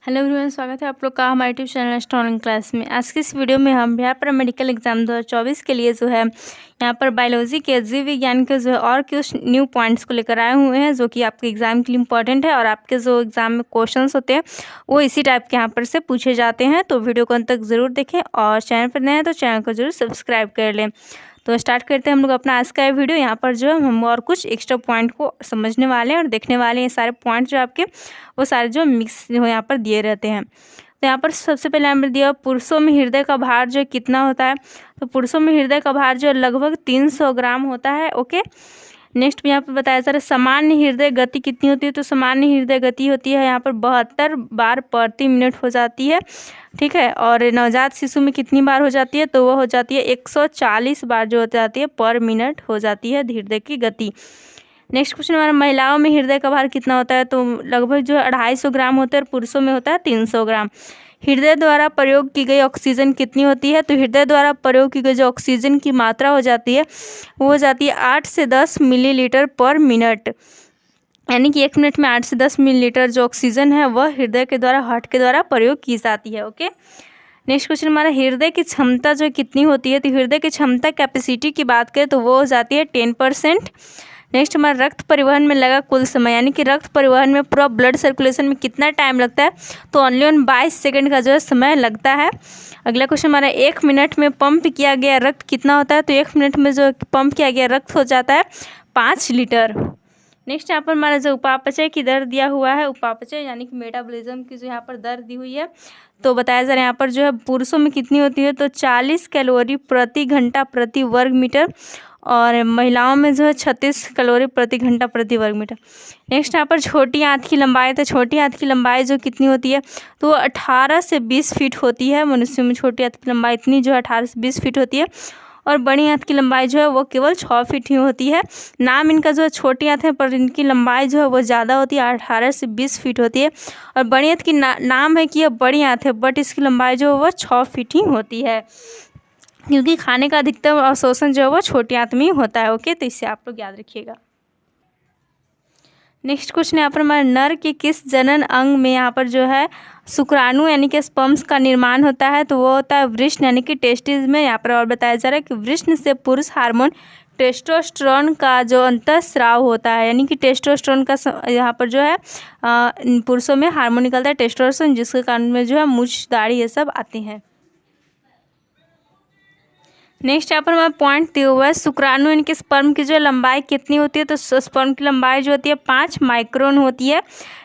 Hello everyone, स्वागत है आप लोग का हमारे यूट्यूब चैनल स्ट्रॉन्ग क्लास में। आज की इस वीडियो में हम बिहार पैरामेडिकल एग्जाम 2024 के लिए जो है यहाँ पर बायोलॉजी के जीव विज्ञान के जो है और कुछ न्यू पॉइंट्स को लेकर आए हुए हैं जो कि आपके एग्जाम के लिए इंपॉर्टेंट है और आपके जो एग्जाम में क्वेश्चंस होते हैं वो इसी टाइप के यहाँ पर से पूछे जाते हैं। तो वीडियो को अंत तक ज़रूर देखें और चैनल पर नए हैं तो चैनल को जरूर सब्सक्राइब कर लें। तो स्टार्ट करते हैं हम लोग अपना आज का वीडियो। यहाँ पर जो हम और कुछ एक्स्ट्रा पॉइंट को समझने वाले हैं और देखने वाले हैं। सारे पॉइंट जो आपके वो सारे जो मिक्स जो यहाँ पर दिए रहते हैं। तो यहाँ पर सबसे पहले हमें दिया पुरुषों में हृदय का भार जो कितना होता है। तो पुरुषों में हृदय का भार जो लगभग 300 ग्राम होता है। ओके, नेक्स्ट यहाँ पर बताया जा रहा है सामान्य हृदय गति कितनी होती है। तो सामान्य हृदय गति होती है यहाँ पर 72 बार प्रति मिनट हो जाती है। ठीक है, और नवजात शिशु में कितनी बार हो जाती है। तो वह हो जाती है 140 बार जो हो जाती है पर मिनट हो जाती है हृदय की गति। नेक्स्ट क्वेश्चन हमारा महिलाओं में हृदय का भार कितना होता है। तो लगभग जो है 250 ग्राम होता है और पुरुषों में होता है 300 ग्राम। हृदय द्वारा प्रयोग की गई ऑक्सीजन कितनी होती है। तो हृदय द्वारा प्रयोग की गई जो ऑक्सीजन की मात्रा हो जाती है वो हो जाती है 8 से 10 मिलीलीटर पर मिनट, यानी कि 1 मिनट में 8 से 10 मिलीलीटर जो ऑक्सीजन है वह हृदय के द्वारा हार्ट के द्वारा प्रयोग की जाती है। ओके, नेक्स्ट क्वेश्चन हमारा हृदय की क्षमता जो कितनी होती है। तो हृदय की क्षमता कैपेसिटी की बात करें तो वो हो जाती है 10%। नेक्स्ट हमारा रक्त परिवहन में लगा कुल समय, यानी कि रक्त परिवहन में पूरा ब्लड सर्कुलेशन में कितना टाइम लगता है। तो ओनली 22 सेकंड का जो है समय लगता है। अगला क्वेश्चन हमारा 1 मिनट में पंप किया गया रक्त कितना होता है। तो 1 मिनट में जो पंप किया गया रक्त हो जाता है 5 लीटर। नेक्स्ट यहाँ पर हमारा जो उपापचय की दर दिया हुआ है, उपापचय यानी कि मेटाबॉलिज्म की जो यहाँ पर दर दी हुई है। तो बताया जा रहा है यहाँ पर जो है पुरुषों में कितनी होती है। तो 40 कैलोरी प्रति घंटा प्रति वर्ग मीटर और महिलाओं में जो है 36 कैलोरी प्रति घंटा प्रति वर्ग मीटर। नेक्स्ट यहाँ पर छोटी आंत की लंबाई, तो छोटी आंत की लंबाई जो कितनी होती है। तो 18 से 20 फीट होती है। मनुष्य में छोटी आंत की लंबाई इतनी जो है 18 से 20 फीट होती है और बड़ी आंत की लंबाई जो है वो केवल 6 फीट ही होती है। नाम इनका जो है छोटी आंत है पर इनकी लंबाई जो है वो ज़्यादा होती है, 18 से 20 फीट होती है। और बड़ी आंत की नाम है कि यह बड़ी आंत है बट इसकी लंबाई जो है वो 6 फीट ही होती है, क्योंकि खाने का अधिकतम अवशोषण जो है वो छोटी आंत में ही होता है। ओके, तो इससे आप लोग याद रखिएगा। नेक्स्ट क्वेश्चन यहाँ पर हमारे नर के किस जनन अंग में यहाँ पर जो है शुक्राणु यानी कि स्पर्म्स का निर्माण होता है। तो वो होता है वृषण यानी कि टेस्टिस में। यहाँ पर और बताया जा रहा है कि वृषण से पुरुष हार्मोन टेस्टोस्टेरोन का जो अंतःस्राव होता है, यानी कि टेस्टोस्टेरोन का यहाँ पर जो है पुरुषों में हार्मोन निकलता है टेस्टोस्टेरोन, जिसके कारण में जो है मूछ दाढ़ी ये सब आते हैं। नेक्स्ट यहाँ पर हमारा पॉइंट दिया हुआ है शुक्राणु यानी कि स्पर्म की जो लंबाई कितनी होती है। तो स्पर्म की लंबाई जो होती है 5 माइक्रोन होती है।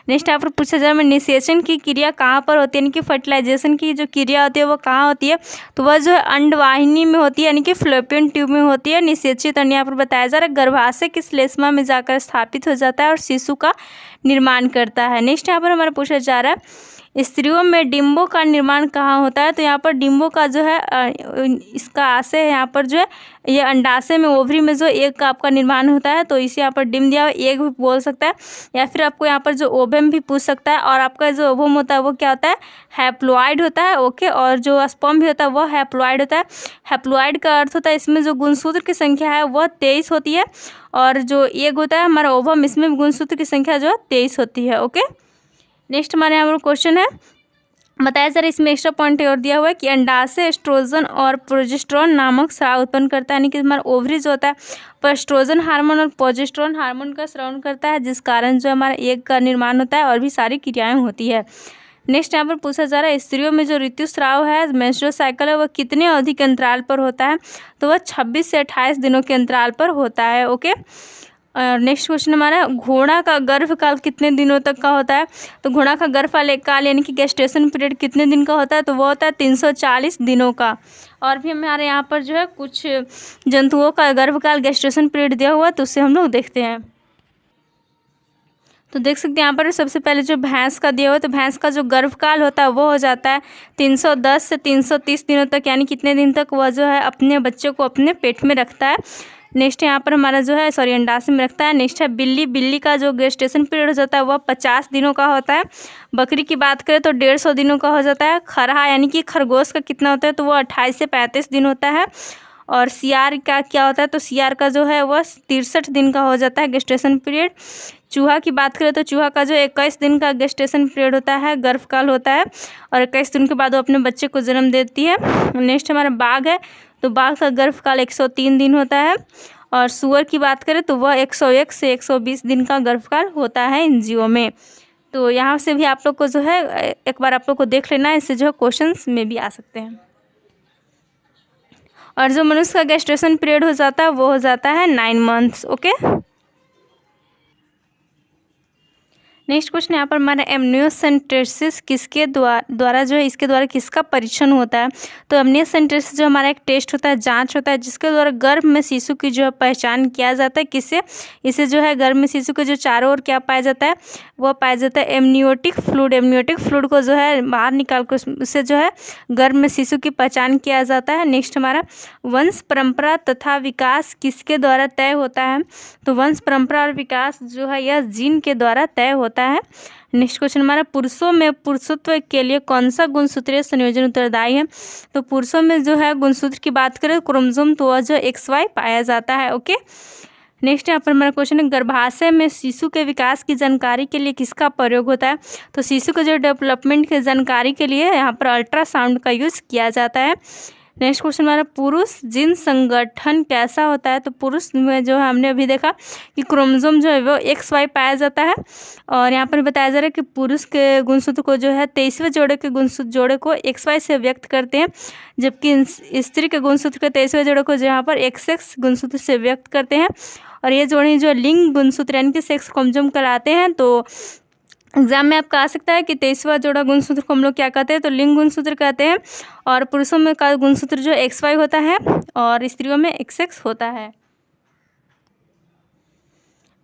नेक्स्ट यहाँ पर पूछा जा रहा है निषेचन की क्रिया कहाँ पर होती है, यानी कि फर्टिलाइजेशन की जो क्रिया होती है वो कहाँ होती है। तो वह जो है अंडवाहिनी में होती है, यानी कि फ्लोपियन ट्यूब में होती है। निषेचित अंड यहाँ पर बताया जा रहा है गर्भाशय की श्लेष्मा में जाकर स्थापित हो जाता है और शिशु का निर्माण करता है। नेक्स्ट यहाँ पर हमारा पूछा जा रहा है स्त्रियों में डिम्बों का निर्माण कहाँ होता है। तो यहाँ पर डिम्बों का जो है इसका आशय है यहाँ पर जो है ये अंडाशय में ओवरी में जो एग का आपका निर्माण होता है। तो इसे यहाँ पर डिम दिया हुआ एग भी बोल सकता है या फिर आपको यहाँ पर जो ओवम भी पूछ सकता है। और आपका जो ओवम होता है वो क्या होता है, हैप्लॉइड होता है। ओके, और जो स्पर्म भी होता है वो हैप्लॉइड होता है। हैप्लॉइड का अर्थ होता है इसमें जो गुणसूत्र की संख्या है वह 23 होती है और जो एग होता है हमारा ओवम इसमें गुणसूत्र की संख्या जो है 23 होती है। ओके, नेक्स्ट हमारे यहाँ पर क्वेश्चन है बताया जा रहा है इसमें एक्स्ट्रा पॉइंट और दिया हुआ है कि अंडाशय एस्ट्रोजन और प्रोजेस्टेरोन नामक स्राव उत्पन्न करता है, यानी कि हमारा ओवरी जो होता है पर एस्ट्रोजन हार्मोन और प्रोजेस्टेरोन हार्मोन का स्राव करता है, जिस कारण जो हमारा एग का निर्माण होता है और भी सारी क्रियाएं होती है। नेक्स्ट यहाँ पर पूछा जा रहा है स्त्रियों में जो ऋतुस्राव है मेंस्ट्रुअल साइकिल है वह कितने अवधि के अंतराल पर होता है। तो वह 26 से 28 दिनों के अंतराल पर होता है। ओके, नेक्स्ट क्वेश्चन हमारा घोड़ा का गर्भकाल कितने दिनों तक का होता है। तो घोड़ा का गर्भकाल यानी कि गेस्टेशन पीरियड कितने दिन का होता है। तो वो होता है 340 दिनों का। और भी हमारे यहाँ पर जो है कुछ जंतुओं का गर्भकाल गेस्टेशन पीरियड दिया हुआ है, तो उससे हम लोग देखते हैं। तो देख सकते हैं यहाँ पर सबसे पहले जो भैंस का दिया हुआ है, तो भैंस का जो गर्भकाल होता है वो हो जाता है 310 से 330 दिनों तक, यानी कितने दिन तक वह जो है अपने बच्चे को अपने पेट में रखता है। नेक्स्ट यहाँ पर हमारा जो है अंडाशय में रखता है। नेक्स्ट है बिल्ली का जो गेस्टेशन पीरियड हो जाता है वह 50 दिनों का होता है। बकरी की बात करें तो 150 दिनों का हो जाता है। खरहा यानी कि खरगोश का कितना होता है, तो वो 28 से 35 दिन होता है। और सीआर का क्या होता है, तो सीआर का जो है वह 63 दिन का हो जाता है गेस्टेशन पीरियड। चूहा की बात करें तो चूहा का जो 21 दिन का गेस्टेशन पीरियड होता है, गर्भकाल होता है, और 21 दिन के बाद वो अपने बच्चे को जन्म देती है। नेक्स्ट हमारा बाघ है, तो बाघ का गर्भकाल 103 दिन होता है। और सुअर की बात करें तो वह 101 से 120 दिन का गर्भकाल होता है इन जीवों में। तो यहाँ से भी आप लोग को जो है एक बार आप लोग को देख लेना है, इससे जो है क्वेश्चंस में भी आ सकते हैं। और जो मनुष्य का गेस्टेशन पीरियड हो जाता है वो हो जाता है 9 मंथ्स। ओके, नेक्स्ट क्वेश्चन यहाँ पर हमारा एमनियोसेंटेसिस किसके द्वारा जो है, इसके द्वारा किसका परीक्षण होता है। तो एमनियोसेंटेसिस जो हमारा एक टेस्ट होता है, जांच होता है, जिसके द्वारा गर्भ में शिशु की जो है पहचान किया जाता है। किससे? इसे जो है गर्भ में शिशु के जो चारों ओर क्या पाया जाता है, वो पाया जाता है एमनियोटिक फ्लूइड। एमनियोटिक फ्लूइड को जो है बाहर निकाल कर उससे जो है गर्भ में शिशु की पहचान किया जाता है। नेक्स्ट हमारा वंश परंपरा तथा विकास किसके द्वारा तय होता है। तो वंश परंपरा और विकास जो है यह जीन के द्वारा तय होता है। नेक्स्ट क्वेश्चन हमारा पुरुषों में पुरुषत्व के लिए कौन सा गुणसूत्रीय संयोजन उत्तरदायी है। तो पुरुषों में जो है गुणसूत्र की बात करें क्रोमोसोम, तो वह जो XY पाया जाता है। ओके, नेक्स्ट यहाँ पर हमारा क्वेश्चन है गर्भाशय में शिशु के विकास की जानकारी के लिए किसका प्रयोग होता है। तो शिशु के जो डेवलपमेंट की जानकारी के लिए यहाँ पर अल्ट्रासाउंड का यूज़ किया जाता है। नेक्स्ट क्वेश्चन हमारा पुरुष जीन संगठन कैसा होता है। तो पुरुष में जो है हमने अभी देखा कि क्रोमोसोम जो है वो XY पाया जाता है, और यहाँ पर बताया जा रहा है कि पुरुष के गुणसूत्र को जो है 23वें जोड़े के गुणसूत्र जोड़े को XY से व्यक्त करते हैं, जबकि स्त्री के गुणसूत्र के 23वें जोड़े को यहाँ पर XX गुणसूत्र से व्यक्त करते हैं। और ये जोड़े जो लिंग गुणसूत्र यानी कि सेक्स क्रोमोसोम कहलाते हैं। तो एग्जाम में आपका आ सकता है कि 23वां जोड़ा गुणसूत्र को हम लोग क्या कहते हैं, तो लिंग गुणसूत्र कहते हैं। और पुरुषों में का गुणसूत्र जो XY होता है और स्त्रियों में XX होता है।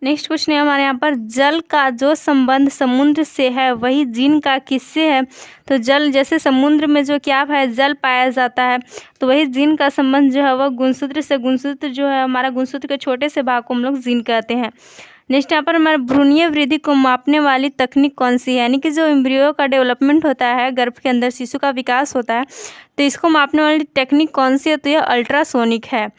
नेक्स्ट क्वेश्चन है हमारे यहाँ पर जल का जो संबंध समुद्र से है वही जीन का किससे है। तो जल जैसे समुद्र में जो क्या है जल पाया जाता है, तो वही जीन का संबंध जो है वह गुणसूत्र से। गुणसूत्र जो है हमारा गुणसूत्र के छोटे से भाग को हम लोग जीन कहते हैं। नेक्स्ट यहाँ पर हमारा भ्रूणीय वृद्धि को मापने वाली तकनीक कौन सी है, यानी कि जो एम्ब्रियो का डेवलपमेंट होता है, गर्भ के अंदर शिशु का विकास होता है, तो इसको मापने वाली टेक्निक कौन सी है। तो यह अल्ट्रासोनिक है।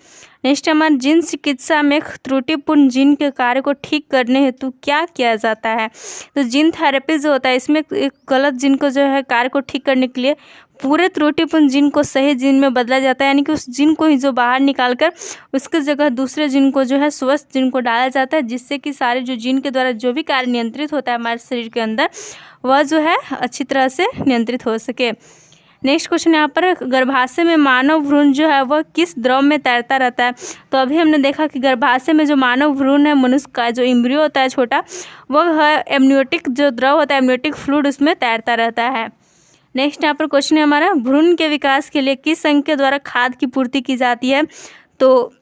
नेक्स्ट हमारा जीन चिकित्सा में त्रुटिपूर्ण जीन के कार्य को ठीक करने हेतु क्या किया जाता है। तो जीन थेरेपी जो होता है इसमें एक गलत जीन को जो है कार्य को ठीक करने के लिए पूरे त्रुटिपूर्ण जीन को सही जीन में बदला जाता है, यानी कि उस जीन को ही जो बाहर निकाल कर उसकी जगह दूसरे जीन को जो है स्वस्थ जीन को डाला जाता है, जिससे कि सारे जो जीन के द्वारा जो भी कार्य नियंत्रित होता है हमारे शरीर के अंदर वह जो है अच्छी तरह से नियंत्रित हो सके। नेक्स्ट क्वेश्चन यहाँ पर गर्भाशय में मानव भ्रूण जो है वह किस द्रव में तैरता रहता है। तो अभी हमने देखा कि गर्भाशय में जो मानव भ्रूण है, मनुष्य का जो एम्ब्रियो होता है छोटा, वह है एमनियोटिक जो द्रव होता है, एमनियोटिक फ्लूइड उसमें तैरता रहता है। नेक्स्ट यहाँ पर क्वेश्चन है हमारा भ्रूण के विकास के लिए किस अंग के द्वारा खाद की पूर्ति की जाती है। तो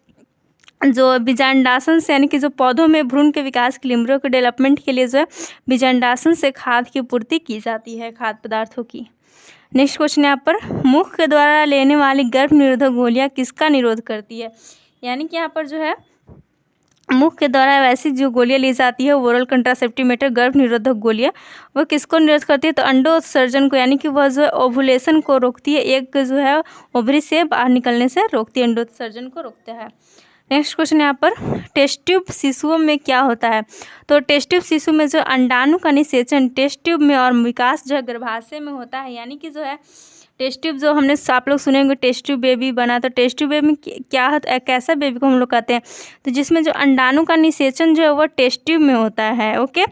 जो बीजांडासन से यानी कि जो पौधों में भ्रूण के विकास के लिए एम्ब्रियो के डेवलपमेंट के लिए जो है बीजांडासन से खाद की पूर्ति की जाती है, खाद्य पदार्थों की। नेक्स्ट क्वेश्चन यहाँ पर मुख के द्वारा लेने वाली गर्भ निरोधक गोलियाँ किसका निरोध करती है, यानी कि यहाँ पर जो है मुख के द्वारा वैसी जो गोलियाँ ली जाती है ओरल कंट्रासेप्टिव मेथड गर्भ निरोधक गोलियाँ, वो किसको निरोध करती है। तो अंडोत्सर्जन को, यानी कि वह जो है ओवुलेशन को रोकती है, एक जो है ओवरी से बाहर निकलने से रोकती है, अंडोत्सर्जन को रोकता है। नेक्स्ट क्वेश्चन यहाँ पर टेस्ट ट्यूब शिशुओं में क्या होता है। तो टेस्ट ट्यूब शिशु में जो अंडाणु का निषेचन टेस्ट ट्यूब में और विकास जो है गर्भाशय में होता है, यानी कि जो है टेस्ट ट्यूब जो हमने आप लोग सुनेंगे टेस्ट ट्यूब बेबी बना, तो टेस्ट ट्यूब बेबी क्या है, कैसा बेबी को हम लोग कहते हैं, तो जिसमें जो अंडाणु का निषेचन जो है वह टेस्ट ट्यूब में होता है। ओके,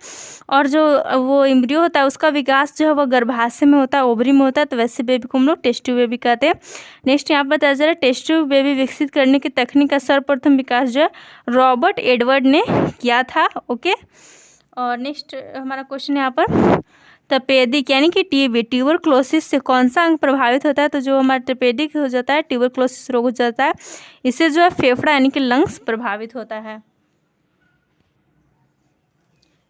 और जो वो एम्ब्रियो होता है उसका विकास जो है वह गर्भाशय में होता है, ओवरी में होता है, तो वैसे बेबी को हम लोग टेस्ट ट्यूब बेबी कहते हैं। नेक्स्ट यहाँ पर बताया जा रहा है टेस्ट ट्यूब बेबी विकसित करने की तकनीक का सर्वप्रथम विकास जो है रॉबर्ट एडवर्ड ने किया था। ओके, और नेक्स्ट हमारा क्वेश्चन यहाँ पर तपेदिक यानी कि टीबी ट्यूबरक्लोसिस से कौन सा अंग प्रभावित होता है। तो जो हमारा तपेदिक हो जाता है, ट्यूबरक्लोसिस रोग हो जाता है, इससे जो है फेफड़ा यानी कि लंग्स प्रभावित होता है।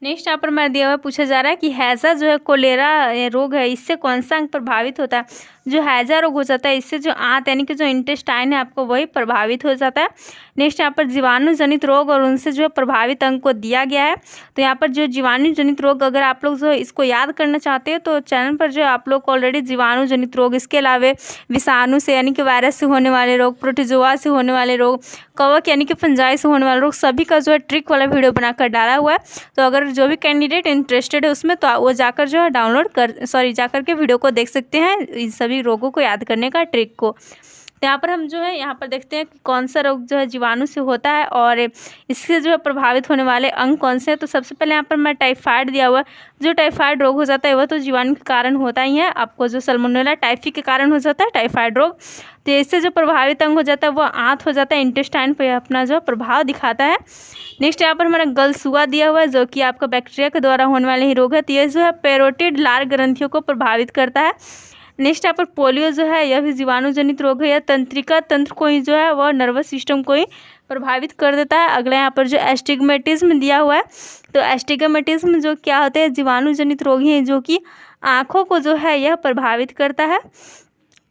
नेक्स्ट यहाँ पर हमारा दिया हुआ पूछा जा रहा है कि हैजा जो है कोलेरा रोग है, इससे कौन सा अंग प्रभावित होता है। जो हैजा रोग हो जाता है इससे जो आंत यानी कि जो इंटेस्टाइन है आपको वही प्रभावित हो जाता है। नेक्स्ट यहाँ पर जीवाणु जनित रोग और उनसे जो है प्रभावित अंग को दिया गया है। तो यहाँ पर जो जीवाणु जनित रोग, अगर आप लोग जो है इसको याद करना चाहते हैं तो चैनल पर जो है आप लोग को ऑलरेडी जीवाणु जनित रोग, इसके अलावा विषाणु से यानी कि वायरस से होने वाले रोग, प्रोटोजोआ से होने वाले रोग, कवक यानी कि फंजाई से होने वाले रोग, सभी का जो है ट्रिक वाला वीडियो बनाकर डाला हुआ है। तो अगर जो भी कैंडिडेट इंटरेस्टेड है उसमें तो वो जाकर जो है जाकर के वीडियो को देख सकते हैं, इन सभी रोगों को याद करने का ट्रिक को। तो यहाँ पर हम जो है यहाँ पर देखते हैं कि कौन सा रोग जो है जीवाणु से होता है और इससे जो है प्रभावित होने वाले अंग कौन से हैं। तो सबसे पहले यहाँ पर मैं टाइफाइड दिया हुआ है। जो टाइफाइड रोग हो जाता है वह तो जीवाणु के कारण होता ही है। आपको जो सल्मोनेला टाइफी के कारण हो जाता है टाइफाइड रोग, तो इससे जो प्रभावित अंग हो जाता है वह आंत हो जाता है, इंटेस्टाइन पर अपना जो प्रभाव दिखाता है। नेक्स्ट यहाँ पर हमारा गलसुआ दिया हुआ है जो कि आपका बैक्टीरिया के द्वारा होने वाले ही रोग है। तो यह जो है पैरोटिड लार ग्रंथियों को प्रभावित करता है। नेक्स्ट यहाँ पर पोलियो जो है यह भी जीवाणु जनित रोग है। यह तंत्रिका तंत्र को ही जो है वह नर्वस सिस्टम को ही प्रभावित कर देता है। अगला यहाँ पर जो एस्टिग्मेटिज्म दिया हुआ है, तो एस्टिग्मेटिज्म जो क्या होते हैं, जीवाणु जनित रोग ही हैं जो कि आँखों को जो है यह प्रभावित करता है।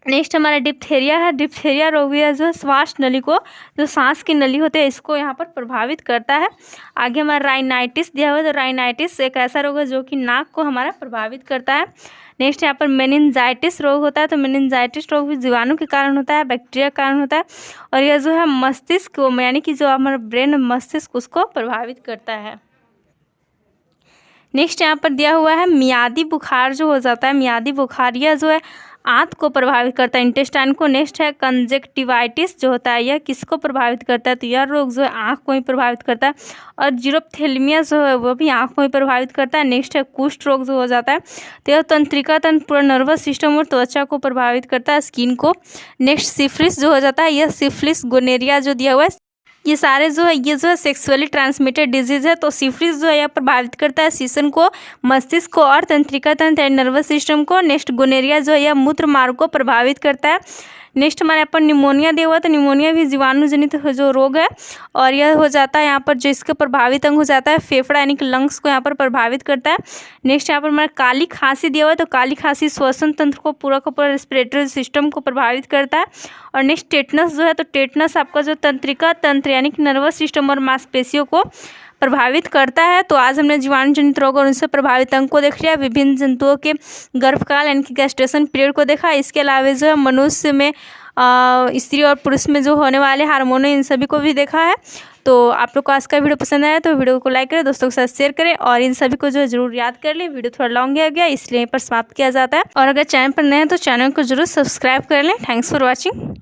नेक्स्ट हमारा डिप्थेरिया है। डिप्थेरिया रोग भी है जो श्वास नली को, जो सांस की नली होती है, इसको यहाँ पर प्रभावित करता है। आगे हमारा राइनाइटिस दिया हुआ है। तो राइनाइटिस एक ऐसा रोग है जो कि नाक को हमारा प्रभावित करता है। नेक्स्ट यहाँ पर मेनिनजाइटिस रोग होता है। तो मेनिनजाइटिस रोग भी जीवाणु के कारण होता है, बैक्टीरिया के कारण होता है और यह जो है मस्तिष्क को, यानी कि जो हमारा ब्रेन मस्तिष्क उसको प्रभावित करता है। नेक्स्ट यहाँ पर दिया हुआ है मियादी बुखार जो हो जाता है। मियादी बुखार यह जो है आंत को प्रभावित करता है, इंटेस्टाइन को। नेक्स्ट है कंजक्टिवाइटिस जो होता है, यह किसको प्रभावित करता है, तो यह रोग जो है आँख को ही प्रभावित करता है। और जीरोप्थेल्मिया जो है वह भी आँख को ही प्रभावित करता है। नेक्स्ट है कुष्ठ रोग जो हो जाता है, तो यह तंत्रिका तंत्र, पूरा नर्वस सिस्टम और त्वचा को प्रभावित करता है, स्किन को। नेक्स्ट सिफिलिस जो हो जाता है, यह सिफिलिस गोनेरिया जो दिया हुआ है, ये सारे जो है ये जो है सेक्सुअली ट्रांसमिटेड डिजीज है। तो सिफिलिस जो है यह प्रभावित करता है सीसन को, मस्तिष्क को और तंत्रिका तंत्र एंड नर्वस सिस्टम को। नेक्स्ट गोनेरिया जो है यह मूत्र मार्ग को प्रभावित करता है। नेक्स्ट हमारे यहाँ पर निमोनिया दिया हुआ है। तो निमोनिया भी जीवाणु जनित जो रोग है और यह हो जाता है यहाँ पर जो इसका प्रभावित अंग हो जाता है फेफड़ा यानी कि लंग्स को यहाँ पर प्रभावित करता है। नेक्स्ट यहाँ पर हमारा काली खांसी दिया हुआ है। तो काली खांसी श्वसन तंत्र को, पूरा का पूरा रेस्पिरेटरी सिस्टम को प्रभावित करता है। और नेक्स्ट टेटनस जो है, तो टेटनस आपका जो तंत्रिका तंत्र यानी कि नर्वस सिस्टम और मांसपेशियों को प्रभावित करता है। तो आज हमने जीवाणु जनित रोग और उनसे प्रभावित अंग को देख लिया, विभिन्न जंतुओं के गर्भकाल यानी कि गेस्टेशन पीरियड को देखा। इसके अलावा जो है मनुष्य में, स्त्री और पुरुष में जो होने वाले हार्मोन इन सभी को भी देखा है। तो आप लोग को आज का वीडियो पसंद आया तो वीडियो को लाइक करें, दोस्तों के साथ शेयर करें और इन सभी को जो है जरूर याद कर लें। वीडियो थोड़ा लॉन्ग गया इसलिए यहीं पर समाप्त किया जाता है। और अगर चैनल पर नए हैं तो चैनल को जरूर सब्सक्राइब कर लें। Thanks for watching.